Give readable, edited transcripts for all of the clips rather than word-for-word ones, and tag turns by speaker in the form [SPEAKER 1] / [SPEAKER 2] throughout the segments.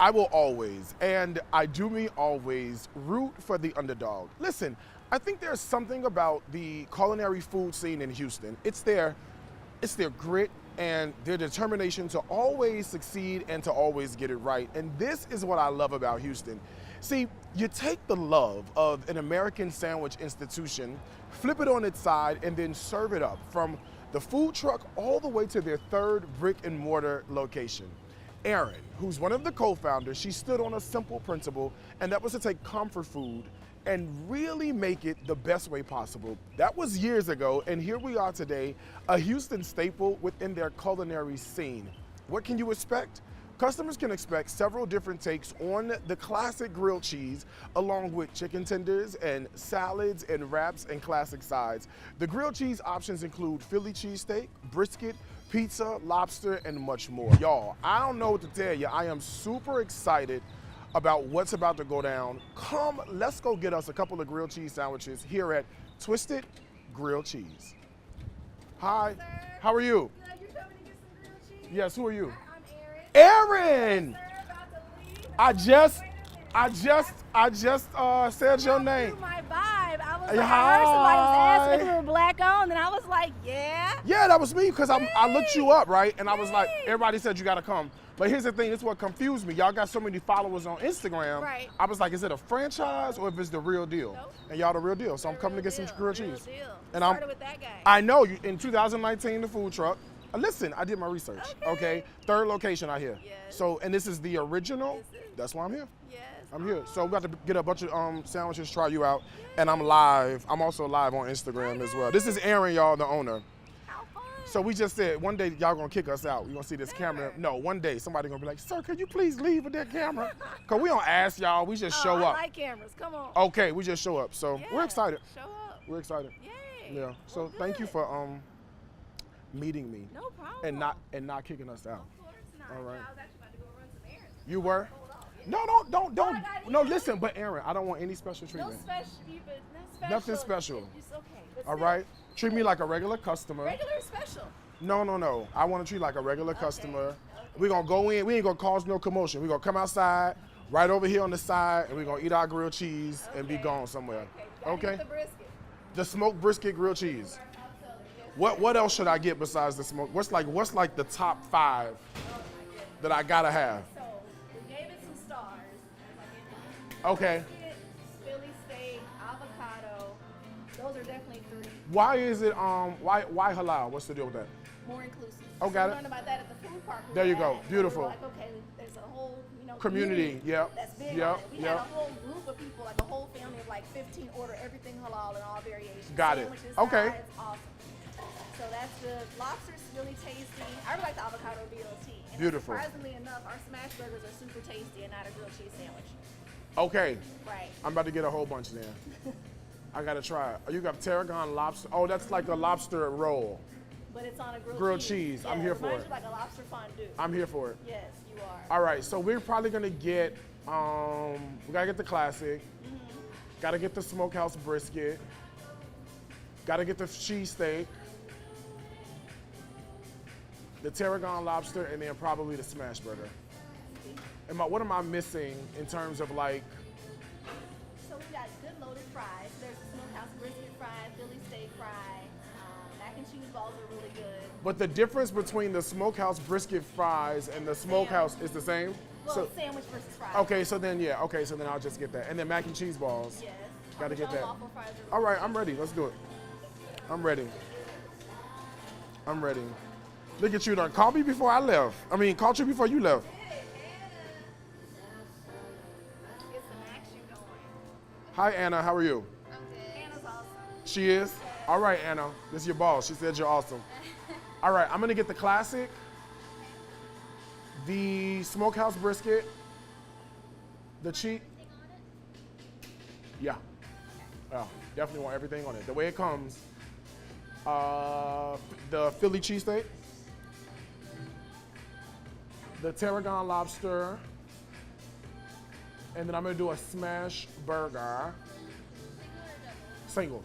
[SPEAKER 1] I will always, and I do mean always, root for the underdog. Listen, I think there's something about the culinary food scene in Houston. It's their grit and their determination to always succeed and to always get it right. And this is what I love about Houston. See, you take the love of an American sandwich institution, flip it on its side, and then serve it up from the food truck all the way to their third brick and mortar location. Erin, who's one of the co-founders, she stood on a simple principle, and that was to take comfort food and really make it the best way possible. That was years ago, and here we are today, a Houston staple within their culinary scene. What can you expect? Customers can expect several different takes on the classic grilled cheese, along with chicken tenders and salads and wraps and classic sides. The grilled cheese options include Philly cheesesteak, brisket, pizza, lobster, and much more. Y'all, I don't know what to tell you. I am super excited about what's about to go down. Come, let's go get us a couple of grilled cheese sandwiches here at Twisted Grilled Cheese. Hi,
[SPEAKER 2] Sir.
[SPEAKER 1] how are you?
[SPEAKER 2] Good. You're coming to get some grilled cheese?
[SPEAKER 1] Yes, who are you?
[SPEAKER 2] I'm Erin.
[SPEAKER 1] Erin!
[SPEAKER 2] Sir, about to leave.
[SPEAKER 1] I just said your name.
[SPEAKER 2] My vibe. I was like,
[SPEAKER 1] Hi.
[SPEAKER 2] I heard somebody was asking if we were black owned, and I was like, yeah.
[SPEAKER 1] Yeah, that was me because I looked you up, right? And I was like,
[SPEAKER 2] Hey.
[SPEAKER 1] everybody said you gotta come. But here's the thing, this is what confused me. Y'all got so many followers on Instagram.
[SPEAKER 2] Right.
[SPEAKER 1] I was like, is it a franchise or if it's the real deal?
[SPEAKER 2] Nope.
[SPEAKER 1] And y'all the real deal. So I'm coming to get some grilled
[SPEAKER 2] Real
[SPEAKER 1] cheese.
[SPEAKER 2] deal.
[SPEAKER 1] And
[SPEAKER 2] Started with that guy.
[SPEAKER 1] I know, in 2019, the food truck. Listen, I did my research,
[SPEAKER 2] Okay.
[SPEAKER 1] Third location out here.
[SPEAKER 2] Yes.
[SPEAKER 1] So, and this is the original.
[SPEAKER 2] This is.
[SPEAKER 1] That's why I'm here.
[SPEAKER 2] Yes.
[SPEAKER 1] I'm here. So we're about to get a bunch of sandwiches, try you out. And I'm live. I'm also live on Instagram as well. This is Erin, y'all, the owner.
[SPEAKER 2] How fun.
[SPEAKER 1] So we just said one day y'all gonna kick us out. You gonna see this camera.
[SPEAKER 2] Never.
[SPEAKER 1] No, one day somebody gonna be like, sir, could you please leave with that camera? Cause we don't ask y'all, we just show
[SPEAKER 2] I
[SPEAKER 1] up.
[SPEAKER 2] like cameras. Come on.
[SPEAKER 1] Okay, we just show up. So we're
[SPEAKER 2] Yeah.
[SPEAKER 1] excited.
[SPEAKER 2] Show up.
[SPEAKER 1] We're excited.
[SPEAKER 2] Yay.
[SPEAKER 1] Yeah. So
[SPEAKER 2] Well,
[SPEAKER 1] thank you
[SPEAKER 2] good.
[SPEAKER 1] for meeting me
[SPEAKER 2] No problem.
[SPEAKER 1] and not kicking us out.
[SPEAKER 2] Of course not.
[SPEAKER 1] All right.
[SPEAKER 2] I was actually about to go run some errands.
[SPEAKER 1] You were?
[SPEAKER 2] Hold on.
[SPEAKER 1] No,
[SPEAKER 2] I gotta
[SPEAKER 1] no,
[SPEAKER 2] eat.
[SPEAKER 1] listen, but Erin, I don't want any special
[SPEAKER 2] No
[SPEAKER 1] treatment.
[SPEAKER 2] special.
[SPEAKER 1] Nothing special.
[SPEAKER 2] It's okay. But
[SPEAKER 1] All
[SPEAKER 2] still,
[SPEAKER 1] right? Treat me like a regular customer.
[SPEAKER 2] Regular or special.
[SPEAKER 1] No. I want to treat like a regular customer. We're going to go in. We ain't going to cause no commotion. We're going to come outside, right over here on the side, and we're going to eat our grilled cheese and be
[SPEAKER 2] Okay.
[SPEAKER 1] gone somewhere.
[SPEAKER 2] Gotta
[SPEAKER 1] Okay?
[SPEAKER 2] get the brisket.
[SPEAKER 1] The smoked brisket grilled cheese. What else should I get besides the smoke? What's like the top 5 that I got to have?
[SPEAKER 2] So we gave it some stars.
[SPEAKER 1] Okay.
[SPEAKER 2] Brisket, Philly steak, avocado. Those are definitely 3.
[SPEAKER 1] Why is it why halal? What's the deal with that?
[SPEAKER 2] More inclusive.
[SPEAKER 1] Oh, got
[SPEAKER 2] we
[SPEAKER 1] it.
[SPEAKER 2] learned about that at the food park. we
[SPEAKER 1] There you
[SPEAKER 2] were
[SPEAKER 1] go.
[SPEAKER 2] at.
[SPEAKER 1] Beautiful.
[SPEAKER 2] We were like, okay, there's a whole
[SPEAKER 1] Community, yep,
[SPEAKER 2] That's big.
[SPEAKER 1] yep,
[SPEAKER 2] on it. We had
[SPEAKER 1] yep.
[SPEAKER 2] a whole group of people, like a whole family of like 15, order everything halal and all variations.
[SPEAKER 1] Got it.
[SPEAKER 2] Sandwiches,
[SPEAKER 1] Okay.
[SPEAKER 2] sides, awesome. So that's good. Lobster's really tasty. I really like the avocado BLT. And
[SPEAKER 1] Beautiful.
[SPEAKER 2] Surprisingly enough, our smash burgers are super tasty and not a grilled cheese sandwich.
[SPEAKER 1] Okay.
[SPEAKER 2] Right.
[SPEAKER 1] I'm about to get a whole bunch then. I gotta try it. Oh, you got tarragon lobster. Oh, that's like a lobster roll.
[SPEAKER 2] But it's on a
[SPEAKER 1] Grilled cheese.
[SPEAKER 2] Yeah,
[SPEAKER 1] I'm here for
[SPEAKER 2] reminds
[SPEAKER 1] it.
[SPEAKER 2] you like a lobster fondue.
[SPEAKER 1] I'm here for it.
[SPEAKER 2] Yes, you are.
[SPEAKER 1] All right, so we're probably gonna get, we gotta get the classic, gotta get the smokehouse brisket, gotta get the cheesesteak, the tarragon lobster, and then probably the smash burger. What am I missing in terms of like,
[SPEAKER 2] So we got good loaded fries. There's the smokehouse brisket fry, Philly steak fry. Mac and cheese balls are really good.
[SPEAKER 1] but the difference between the smokehouse brisket fries and the smokehouse is the same?
[SPEAKER 2] Well, sandwich versus fries.
[SPEAKER 1] Okay, so then I'll just get that. And then mac and cheese balls.
[SPEAKER 2] Yes.
[SPEAKER 1] Gotta get
[SPEAKER 2] Parmesan
[SPEAKER 1] that.
[SPEAKER 2] waffle fries are really
[SPEAKER 1] All right, I'm ready. Let's do it. I'm ready. Look at you done. Called me before I left. Called you before you left.
[SPEAKER 2] Get some action going.
[SPEAKER 1] Hi, Anna. How are you?
[SPEAKER 2] I'm good. Anna's awesome.
[SPEAKER 1] She is? All right, Anna. This is your boss. She said you're awesome. All right, I'm going to get the classic, the smokehouse brisket, the cheat. Yeah. Oh, definitely want everything on it. The way it comes. The Philly cheesesteak, the tarragon lobster, and then I'm gonna do a smash burger. Single.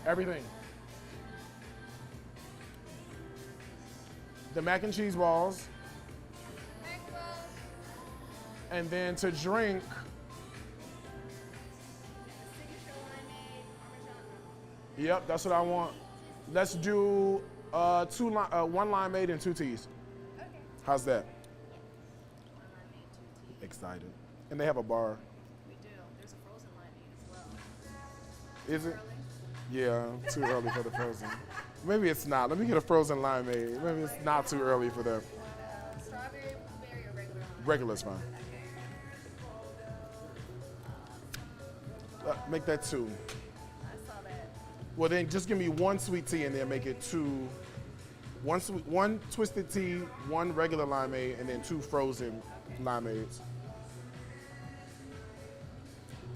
[SPEAKER 1] Everything. the mac and cheese balls, and then to drink, yep, that's what I want. Let's do one limeade and 2 teas.
[SPEAKER 2] Okay.
[SPEAKER 1] How's that?
[SPEAKER 2] One limeade, 2 tea.
[SPEAKER 1] Excited. And they have a bar.
[SPEAKER 2] We do. There's a frozen limeade as well.
[SPEAKER 1] Is it?
[SPEAKER 2] Early?
[SPEAKER 1] Yeah, too early for the frozen. Maybe it's not. Let me get a frozen limeade. Maybe it's not too early for them.
[SPEAKER 2] Strawberry, blueberry, or regular limeade?
[SPEAKER 1] Regular's fine. Make that 2.
[SPEAKER 2] I saw that.
[SPEAKER 1] Well, then just give me 1 sweet tea and then make it 2. One twisted tea, 1 regular limeade, and then 2 frozen limeades.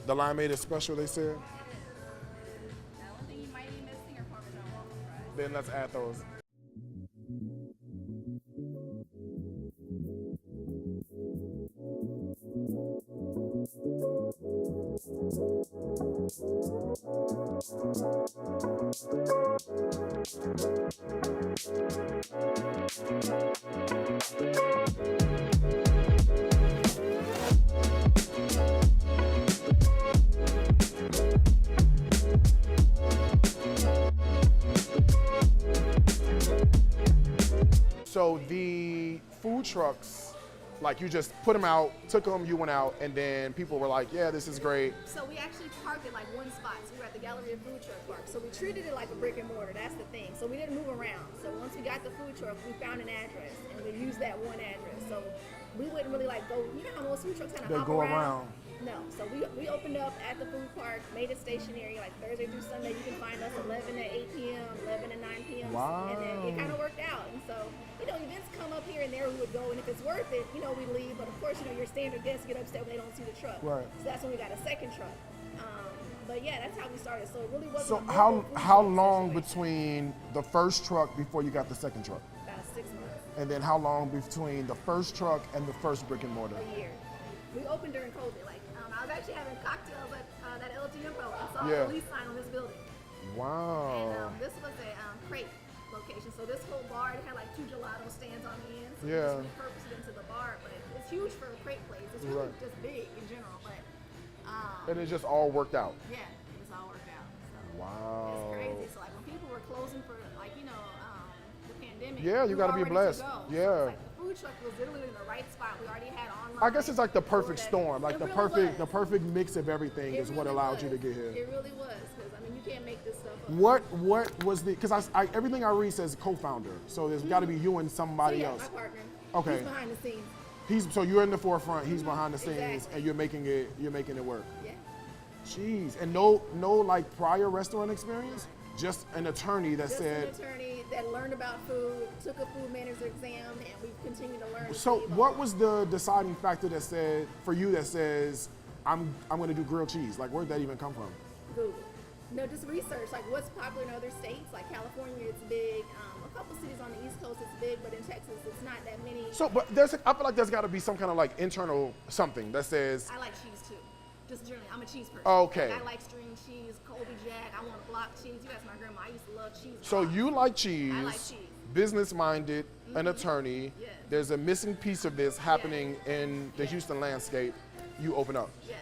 [SPEAKER 1] The limeade is special, they said.
[SPEAKER 2] Now, one thing you might be missing are Parmesan waffle fries.
[SPEAKER 1] Then let's add those. So the food trucks, like you just put them out, took them, you went out, and then people were like, yeah, this is great.
[SPEAKER 2] So we actually parked at like one spot. So we were at the Galleria Food Truck Park. So we treated it like a brick and mortar. That's the thing. So we didn't move around. So once we got the food truck, we found an address and we used that one address. So we wouldn't really like go. You know how most food trucks kind of
[SPEAKER 1] They
[SPEAKER 2] hop
[SPEAKER 1] go
[SPEAKER 2] around?
[SPEAKER 1] around.
[SPEAKER 2] No. So we opened up at the food park, made it stationary. Like Thursday through Sunday, you can find us 11 to 8 p.m., 11 to 9 p.m.
[SPEAKER 1] Wow.
[SPEAKER 2] And then it kind of worked out. And so, you know, events come up here and there, we would go, and if it's worth it, you know, we leave. But of course, you know, your standard guests get upset when they don't see the truck.
[SPEAKER 1] Right.
[SPEAKER 2] So that's when we got a second truck. But yeah, that's how we started. So it really wasn't.
[SPEAKER 1] So
[SPEAKER 2] a
[SPEAKER 1] how
[SPEAKER 2] local food
[SPEAKER 1] how
[SPEAKER 2] truck
[SPEAKER 1] long
[SPEAKER 2] situation.
[SPEAKER 1] between the first truck before you got the second truck?
[SPEAKER 2] About 6 months,
[SPEAKER 1] And then how long between the first truck and the first brick and mortar?
[SPEAKER 2] a year. We opened during COVID. Like I was actually having cocktails at that LGM Pro and saw
[SPEAKER 1] Yeah.
[SPEAKER 2] a police sign on this building.
[SPEAKER 1] Wow.
[SPEAKER 2] And this was a crepe location. So this whole bar, it had like 2 gelato stands on the end. So
[SPEAKER 1] Yeah.
[SPEAKER 2] we just repurposed it into the bar, but it's huge for a crepe place. It's really
[SPEAKER 1] Right.
[SPEAKER 2] just big in general, but
[SPEAKER 1] And it just all worked out.
[SPEAKER 2] yeah, it's all worked out. So.
[SPEAKER 1] Wow.
[SPEAKER 2] It's crazy. So like when people were closing for like the pandemic.
[SPEAKER 1] Yeah, you
[SPEAKER 2] we
[SPEAKER 1] gotta
[SPEAKER 2] were
[SPEAKER 1] be
[SPEAKER 2] all ready to
[SPEAKER 1] blessed.
[SPEAKER 2] go.
[SPEAKER 1] Yeah.
[SPEAKER 2] So it's like the food truck was literally in the right spot. We already had online.
[SPEAKER 1] I guess it's like the perfect
[SPEAKER 2] DoorDash.
[SPEAKER 1] storm, like
[SPEAKER 2] It
[SPEAKER 1] the
[SPEAKER 2] really was.
[SPEAKER 1] perfect mix of everything
[SPEAKER 2] It
[SPEAKER 1] is what
[SPEAKER 2] really
[SPEAKER 1] allowed you to
[SPEAKER 2] was.
[SPEAKER 1] get here.
[SPEAKER 2] It really was, because I mean you can't make this stuff up.
[SPEAKER 1] What was the? Because I everything I read says co-founder, so there's got to be you and somebody
[SPEAKER 2] So, yeah,
[SPEAKER 1] else.
[SPEAKER 2] my partner.
[SPEAKER 1] Okay.
[SPEAKER 2] He's behind the scenes.
[SPEAKER 1] So you're in the forefront, he's behind the scenes,
[SPEAKER 2] Exactly.
[SPEAKER 1] and you're making it work.
[SPEAKER 2] Yeah.
[SPEAKER 1] Jeez, and no like prior restaurant experience, just an attorney that
[SPEAKER 2] Just
[SPEAKER 1] said.
[SPEAKER 2] an attorney that learned about food, took a food manager exam, and we've continued to learn.
[SPEAKER 1] So
[SPEAKER 2] to
[SPEAKER 1] what was the deciding factor that said for you that says I'm going to do grilled cheese? Like where'd that even come from?
[SPEAKER 2] Google. No, just research, like what's popular in other states. Like California, it's big. A couple cities on the East Coast, it's big, but in Texas, it's not that many.
[SPEAKER 1] So, but I feel like there's got to be some kind of like internal something that says.
[SPEAKER 2] I like cheese too. Just generally, I'm a cheese person.
[SPEAKER 1] Okay.
[SPEAKER 2] Like, I like string cheese, Colby Jack. I want a block cheese. You ask my grandma. I used to love cheese.
[SPEAKER 1] So
[SPEAKER 2] blocks.
[SPEAKER 1] you like cheese,
[SPEAKER 2] I like cheese.
[SPEAKER 1] business-minded, an attorney.
[SPEAKER 2] Yeah.
[SPEAKER 1] There's a missing piece of this happening in the Houston landscape. You open up.
[SPEAKER 2] Yeah.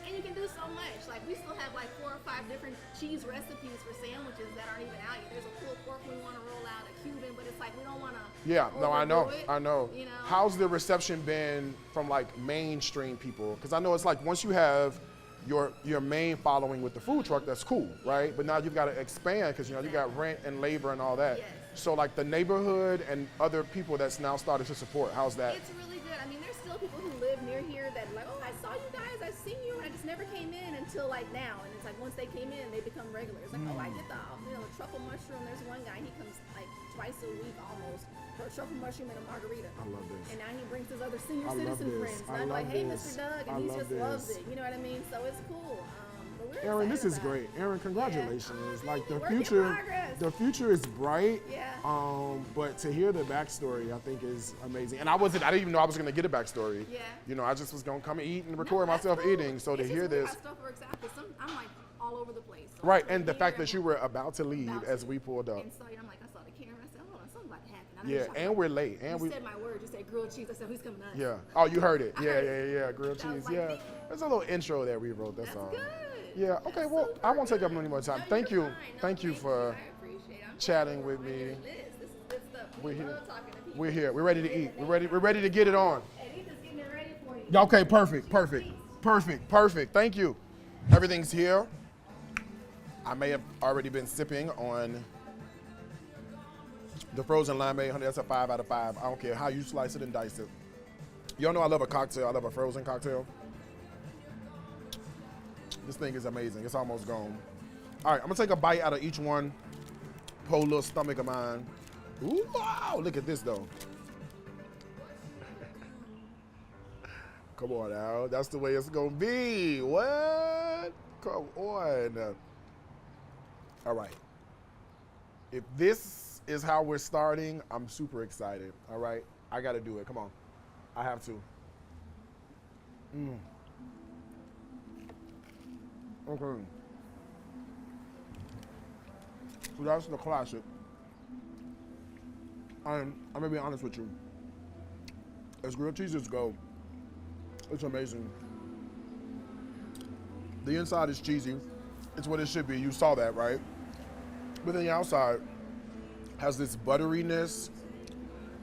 [SPEAKER 2] And you can do so much. Like we still have like 4 or 5 different cheese recipes for sandwiches that aren't even out yet. There's a pulled pork we want to roll out, a Cuban, but it's like we don't want to.
[SPEAKER 1] Yeah, no, I know,
[SPEAKER 2] it,
[SPEAKER 1] I know.
[SPEAKER 2] You know.
[SPEAKER 1] How's the reception been from like mainstream people? Because I know it's like once you have your main following with the food truck, that's cool, right? But now you've got to expand because you got rent and labor and all that.
[SPEAKER 2] Yes.
[SPEAKER 1] So like the neighborhood and other people that's now started to support. How's that?
[SPEAKER 2] It's really good. I mean, there's still people who live near here that are like, oh, I saw you guys, I've seen you, and I just never came in until like now. And it's like once they came in, they become regulars. Like, oh, I get the truffle mushroom. There's one guy, he comes like twice a week almost for a truffle mushroom and a margarita.
[SPEAKER 1] I love this.
[SPEAKER 2] And now he brings his other senior
[SPEAKER 1] I love
[SPEAKER 2] citizen
[SPEAKER 1] this.
[SPEAKER 2] friends.
[SPEAKER 1] I
[SPEAKER 2] And I'm like,
[SPEAKER 1] love
[SPEAKER 2] hey,
[SPEAKER 1] this.
[SPEAKER 2] Mr. Doug, and
[SPEAKER 1] I
[SPEAKER 2] he
[SPEAKER 1] love
[SPEAKER 2] just loves
[SPEAKER 1] this.
[SPEAKER 2] it. You know what I mean? So it's cool. But we're
[SPEAKER 1] Aaron, this
[SPEAKER 2] excited
[SPEAKER 1] is
[SPEAKER 2] about
[SPEAKER 1] great.
[SPEAKER 2] it.
[SPEAKER 1] Aaron, congratulations.
[SPEAKER 2] Yeah.
[SPEAKER 1] Like the
[SPEAKER 2] Work in
[SPEAKER 1] future,
[SPEAKER 2] progress.
[SPEAKER 1] the future is bright.
[SPEAKER 2] Yeah.
[SPEAKER 1] But to hear the backstory, I think is amazing. And I didn't even know I was gonna get a backstory.
[SPEAKER 2] Yeah.
[SPEAKER 1] You know, I just was gonna come and eat and
[SPEAKER 2] No,
[SPEAKER 1] record
[SPEAKER 2] that's
[SPEAKER 1] myself
[SPEAKER 2] cool.
[SPEAKER 1] eating. So to
[SPEAKER 2] It's
[SPEAKER 1] hear
[SPEAKER 2] just weird
[SPEAKER 1] this,
[SPEAKER 2] how stuff works out, 'cause I'm like all over the place. So
[SPEAKER 1] right,
[SPEAKER 2] to
[SPEAKER 1] and the
[SPEAKER 2] hear
[SPEAKER 1] fact that you were about to leave
[SPEAKER 2] about
[SPEAKER 1] as
[SPEAKER 2] to.
[SPEAKER 1] we pulled up.
[SPEAKER 2] And so I'm like, I saw the camera. I said, hold on, something's about to happen. I know you're
[SPEAKER 1] Yeah,
[SPEAKER 2] talking
[SPEAKER 1] and
[SPEAKER 2] about-
[SPEAKER 1] we're late. And
[SPEAKER 2] you
[SPEAKER 1] we
[SPEAKER 2] said my word. You said grilled cheese. I said, who's coming to us?
[SPEAKER 1] yeah. Oh, you heard it.
[SPEAKER 2] I
[SPEAKER 1] Yeah,
[SPEAKER 2] heard
[SPEAKER 1] yeah. Grilled
[SPEAKER 2] That was
[SPEAKER 1] cheese.
[SPEAKER 2] like
[SPEAKER 1] Yeah.
[SPEAKER 2] me.
[SPEAKER 1] There's a little intro that we wrote. That's
[SPEAKER 2] That's
[SPEAKER 1] all.
[SPEAKER 2] good.
[SPEAKER 1] Yeah. Okay.
[SPEAKER 2] That's
[SPEAKER 1] Well, I won't take up
[SPEAKER 2] super
[SPEAKER 1] any more time.
[SPEAKER 2] good.
[SPEAKER 1] Thank
[SPEAKER 2] you're
[SPEAKER 1] you.
[SPEAKER 2] fine. No,
[SPEAKER 1] Thank you for
[SPEAKER 2] I appreciate it. I'm
[SPEAKER 1] chatting
[SPEAKER 2] happy
[SPEAKER 1] with
[SPEAKER 2] we're
[SPEAKER 1] me.
[SPEAKER 2] doing This is good stuff.
[SPEAKER 1] We're
[SPEAKER 2] We
[SPEAKER 1] here.
[SPEAKER 2] love talking to people.
[SPEAKER 1] We're here. We're ready to eat. We're ready to get it on.
[SPEAKER 2] And he's just getting it ready for you.
[SPEAKER 1] Okay. Perfect. Thank you. Everything's here. I may have already been sipping on the frozen limeade, honey. That's a 5 out of 5. I don't care how you slice it and dice it. Y'all know I love a cocktail. I love a frozen cocktail. This thing is amazing. It's almost gone. All right, I'm gonna take a bite out of each one. Whole little stomach of mine. Ooh, wow, look at this though. Come on now, that's the way it's gonna be. What? Come on. All right. If this is how we're starting, I'm super excited. All right, I gotta do it. Come on, I have to. Okay. So that's the classic. I'm gonna be honest with you. As grilled cheeses go, it's amazing. The inside is cheesy. It's what it should be. You saw that, right? But then the outside has this butteriness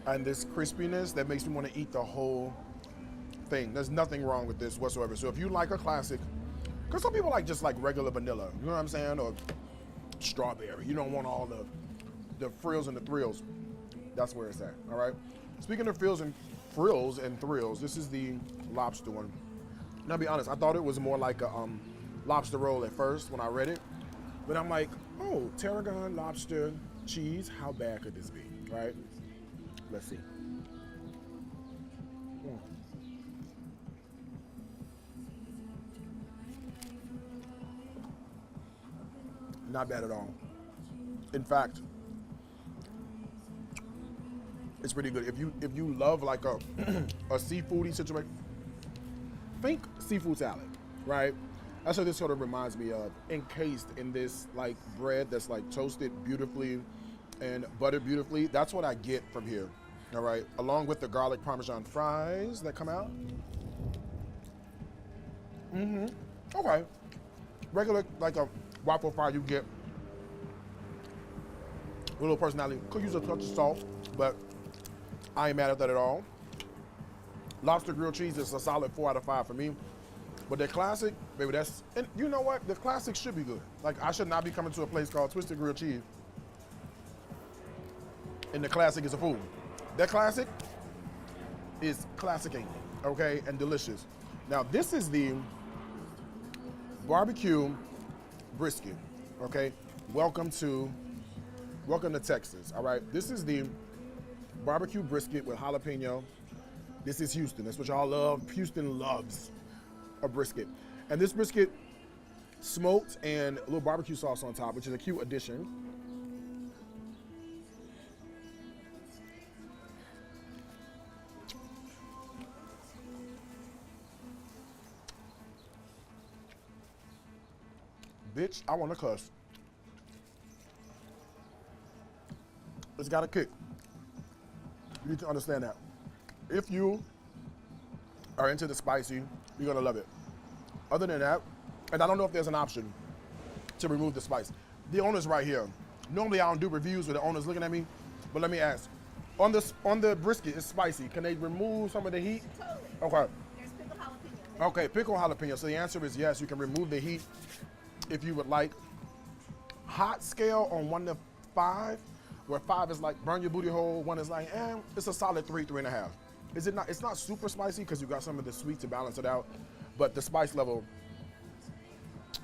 [SPEAKER 1] and this crispiness that makes me want to eat the whole thing. There's nothing wrong with this whatsoever. So if you like a classic, because some people like just like regular vanilla, you know what I'm saying? Or strawberry. You don't want all the frills and the thrills. That's where it's at, all right? Speaking of frills and thrills, this is the lobster one. Now, to be honest, I thought it was more like a lobster roll at first when I read it. But I'm like, oh, tarragon, lobster, cheese, how bad could this be, right? Let's see. Not bad at all. In fact, it's pretty good. If you love like a a seafoody situation, think seafood salad, right? That's what this sort of reminds me of, encased in this like bread that's like toasted beautifully and buttered beautifully. That's what I get from here, all right? Along with the garlic Parmesan fries that come out. Okay. Regular, like a waffle fry you get. A little personality. Could use a touch of salt, but I ain't mad at that at all. Lobster grilled cheese is a solid 4 out of 5 for me. But the classic, baby, that's, and you know what? The classic should be good. Like, I should not be coming to a place called Twisted Grilled Cheese and the classic is a fool. That classic is classicing, okay, and delicious. Now, this is the barbecue brisket, okay? Welcome to Texas, all right? This is the barbecue brisket with jalapeno. This is Houston. That's what y'all love. Houston loves a brisket. And this brisket smoked and a little barbecue sauce on top, which is a cute addition. Bitch, I want to cuss. It's got a kick. You need to understand that. If you are into the spicy, you're gonna love it. Other than that, and I don't know if there's an option to remove the spice. The owner's right here. Normally I don't do reviews with the owner's looking at me, but let me ask. On the brisket, it's spicy. Can they remove some of the heat?
[SPEAKER 2] Totally.
[SPEAKER 1] Okay.
[SPEAKER 2] There's pickled jalapeno.
[SPEAKER 1] Okay, pickle jalapeno. So the answer is yes, you can remove the heat if you would like. Hot scale on 1 to 5, where 5 is like burn your booty hole, 1 is like, it's a solid 3, 3.5. Is it not? It's not super spicy because you got some of the sweet to balance it out, but the spice level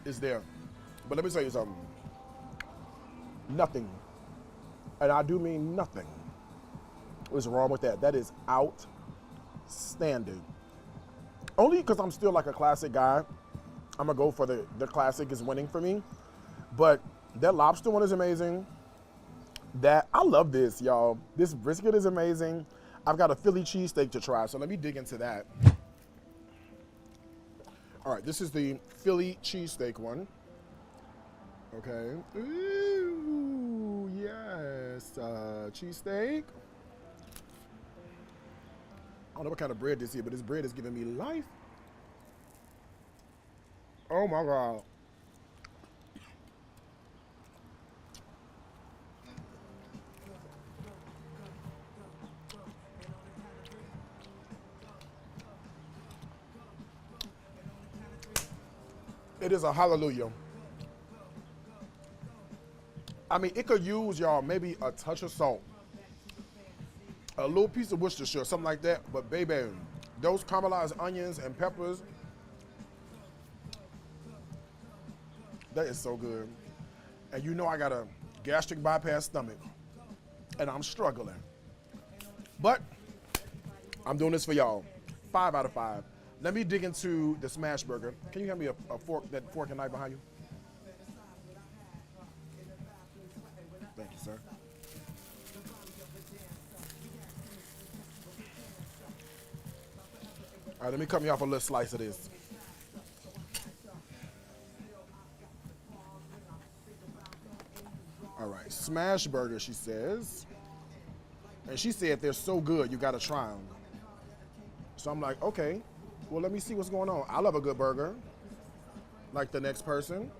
[SPEAKER 1] is there. But let me tell you something. Nothing, and I do mean nothing, is wrong with that. That is outstanding. Only because I'm still like a classic guy. I'm gonna go for the classic is winning for me. But that lobster one is amazing. I love this, y'all. This brisket is amazing. I've got a Philly cheesesteak to try, so let me dig into that. All right, this is the Philly cheesesteak one. Okay. Ooh, yes. Cheesesteak. I don't know what kind of bread this is, but this bread is giving me life. Oh my God. It is a hallelujah. I mean, it could use, y'all, maybe a touch of salt, a little piece of Worcestershire, something like that. But baby, those caramelized onions and peppers, that is so good. And you know I got a gastric bypass stomach, and I'm struggling. But I'm doing this for y'all. 5 out of 5. Let me dig into the smash burger. Can you hand me a fork, that fork and knife behind you? Thank you, sir. All right, let me cut me off a little slice of this. All right, smash burger, she says. And she said they're so good, you gotta try them. So I'm like, okay, well, let me see what's going on. I love a good burger, like the next person.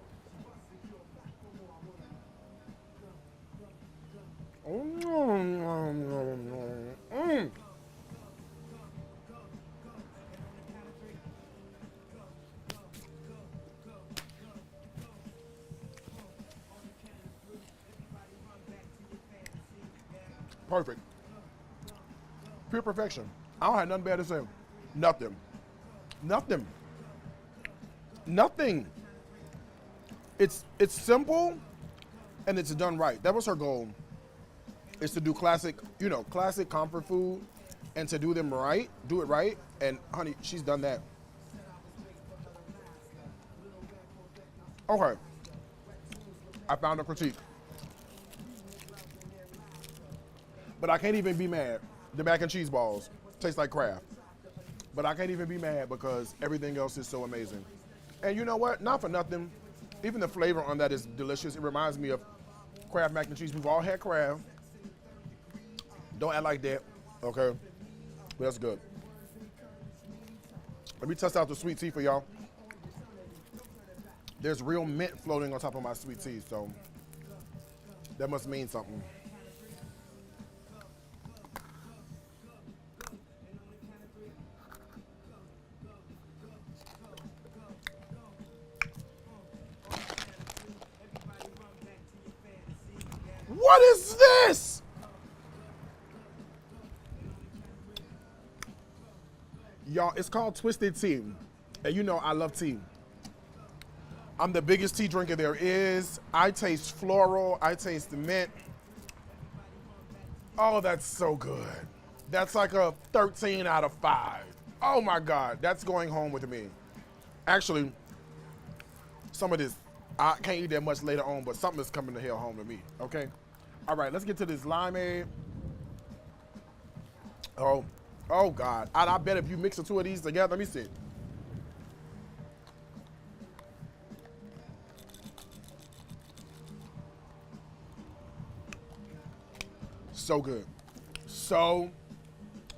[SPEAKER 1] Perfect. Pure perfection. I don't have nothing bad to say. Nothing. Nothing. Nothing. It's simple and it's done right. That was her goal. Is to do classic, classic comfort food and to do them right, do it right. And honey, she's done that. Okay. I found a critique. But I can't even be mad. The mac and cheese balls taste like Kraft. But I can't even be mad because everything else is so amazing. And you know what? Not for nothing. Even the flavor on that is delicious. It reminds me of Kraft mac and cheese. We've all had Kraft. Don't act like that, okay? But that's good. Let me test out the sweet tea for y'all. There's real mint floating on top of my sweet tea, so that must mean something. What is this? Y'all, it's called Twisted Tea. And you know I love tea. I'm the biggest tea drinker there is. I taste floral. I taste mint. Oh, that's so good. That's like a 13 out of 5. Oh my God, that's going home with me. Actually, some of this, I can't eat that much later on, but something is coming to hell home to me, okay? All right, let's get to this limeade. Oh God. I bet if you mix the two of these together, let me see. So good. So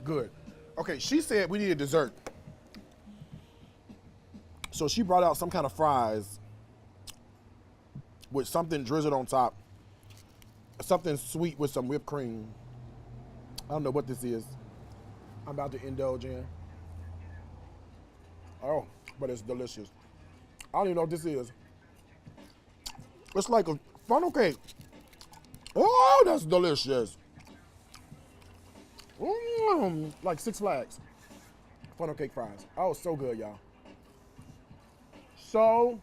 [SPEAKER 1] good. Okay, she said we needed dessert. So she brought out some kind of fries with something drizzled on top. Something sweet with some whipped cream. I don't know what this is. I'm about to indulge in. Oh, but it's delicious. I don't even know what this is. It's like a funnel cake. Oh, that's delicious. Like Six Flags. Funnel cake fries. Oh, so good, y'all. So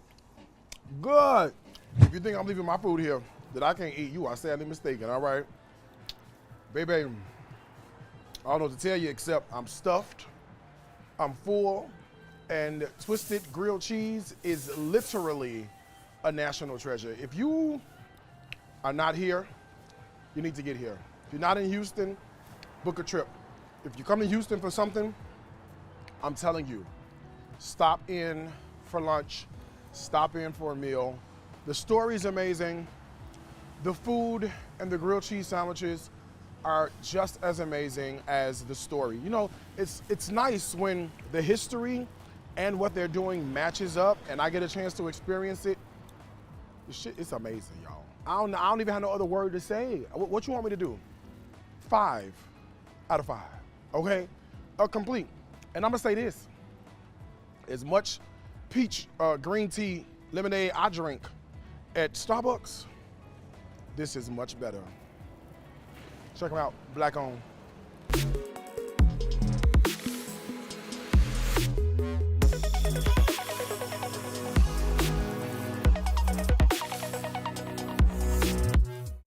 [SPEAKER 1] good. If you think I'm leaving my food here that I can't eat, you are sadly mistaken, all right? Baby, I don't know what to tell you except I'm stuffed, I'm full, and Twisted grilled cheese is literally a national treasure. If you are not here, you need to get here. If you're not in Houston, book a trip. If you come to Houston for something, I'm telling you, stop in for lunch, stop in for a meal. The story's amazing. The food and the grilled cheese sandwiches are just as amazing as the story. You know, it's nice when the history and what they're doing matches up and I get a chance to experience it. The shit is amazing, y'all. I don't even have no other word to say. What you want me to do? 5 out of 5, okay? Complete. And I'm gonna say this. As much peach green tea lemonade I drink at Starbucks, this is much better. Check them out, Black owned.